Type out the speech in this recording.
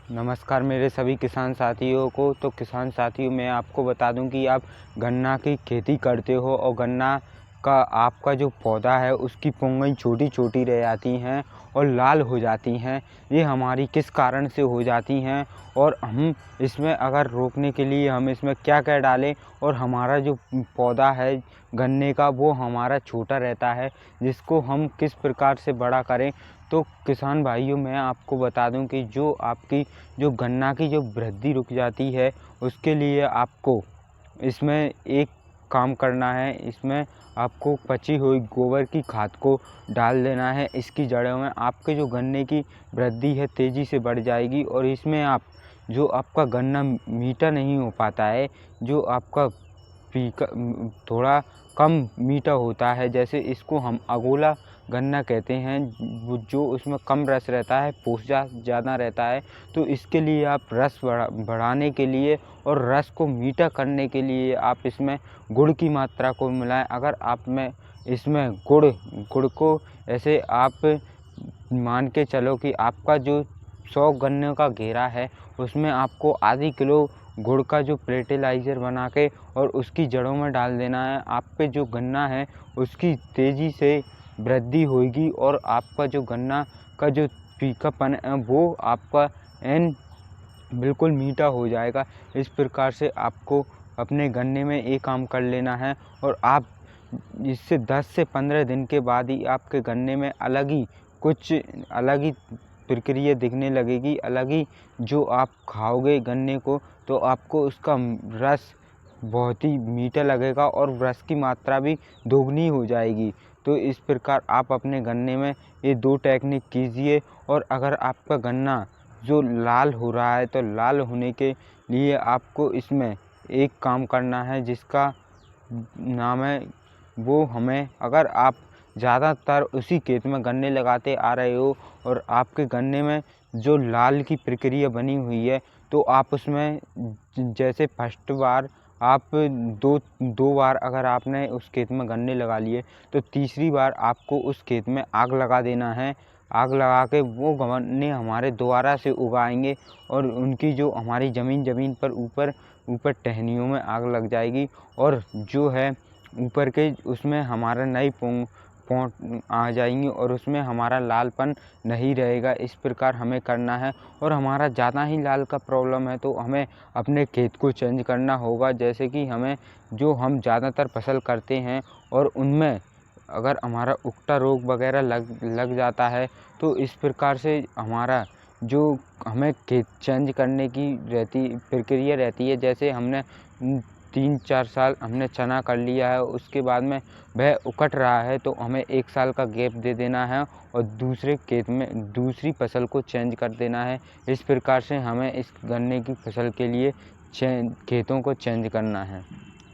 नमस्कार मेरे सभी किसान साथियों को। तो किसान साथियों, मैं आपको बता दूं कि आप गन्ना की खेती करते हो और गन्ना का आपका जो पौधा है उसकी पुंगें छोटी छोटी रह जाती हैं और लाल हो जाती हैं। ये हमारी किस कारण से हो जाती हैं और हम इसमें अगर रोकने के लिए हम इसमें क्या क्या डालें, और हमारा जो पौधा है गन्ने का वो हमारा छोटा रहता है, जिसको हम किस प्रकार से बड़ा करें। तो किसान भाइयों, मैं आपको बता दूं कि जो आपकी जो गन्ना की जो वृद्धि रुक जाती है उसके लिए आपको इसमें एक काम करना है। इसमें आपको पची हुई गोबर की खाद को डाल देना है। इसकी जड़ों में आपके जो गन्ने की वृद्धि है तेज़ी से बढ़ जाएगी और इसमें आप जो आपका गन्ना मीठा नहीं हो पाता है, जो आपका फीका थोड़ा कम मीठा होता है, जैसे इसको हम अगोला गन्ना कहते हैं, जो उसमें कम रस रहता है, पूसा ज़्यादा रहता है। तो इसके लिए आप रस बढ़ाने के लिए और रस को मीठा करने के लिए आप इसमें गुड़ की मात्रा को मिलाएं। अगर आप में इसमें गुड़ को ऐसे आप मान के चलो कि आपका जो 100 गन्ने का घेरा है उसमें आपको आधी किलो गुड़ का जो फर्टिलाइज़र बना के और उसकी जड़ों में डाल देना है। आपके जो गन्ना है उसकी तेज़ी से वृद्धि होगी और आपका जो गन्ना का जो फीकापन है वो आपका एन बिल्कुल मीठा हो जाएगा। इस प्रकार से आपको अपने गन्ने में ये काम कर लेना है और आप इससे 10 से 15 दिन के बाद ही आपके गन्ने में कुछ अलग ही प्रक्रिया दिखने लगेगी। अलग ही जो आप खाओगे गन्ने को तो आपको उसका रस बहुत ही मीठा लगेगा और रस की मात्रा भी दोगुनी हो जाएगी। तो इस प्रकार आप अपने गन्ने में ये 2 टेक्निक कीजिए। और अगर आपका गन्ना जो लाल हो रहा है तो लाल होने के लिए आपको इसमें एक काम करना है जिसका नाम है, वो हमें, अगर आप ज़्यादातर उसी खेत में गन्ने लगाते आ रहे हो और आपके गन्ने में जो लाल की प्रक्रिया बनी हुई है तो आप उसमें जैसे फर्स्ट बार आप दो बार अगर आपने उस खेत में गन्ने लगा लिए तो तीसरी बार आपको उस खेत में आग लगा देना है। आग लगा के वो गन्ने हमारे दोबारा से उगाएंगे और उनकी जो हमारी ज़मीन पर ऊपर टहनियों में आग लग जाएगी और जो है ऊपर के उसमें हमारा नई पोंट आ जाएंगी और उसमें हमारा लालपन नहीं रहेगा। इस प्रकार हमें करना है। और हमारा ज़्यादा ही लाल का प्रॉब्लम है तो हमें अपने खेत को चेंज करना होगा। जैसे कि हम ज़्यादातर फसल करते हैं और उनमें अगर हमारा उकटा रोग वगैरह लग जाता है तो इस प्रकार से हमारा जो हमें खेत चेंज करने की प्रक्रिया रहती है। जैसे हमने 3-4 साल हमने चना कर लिया है, उसके बाद में वह उकट रहा है तो हमें 1 साल का गैप दे देना है और दूसरे खेत में दूसरी फसल को चेंज कर देना है। इस प्रकार से हमें इस गन्ने की फसल के लिए खेतों को चेंज करना है।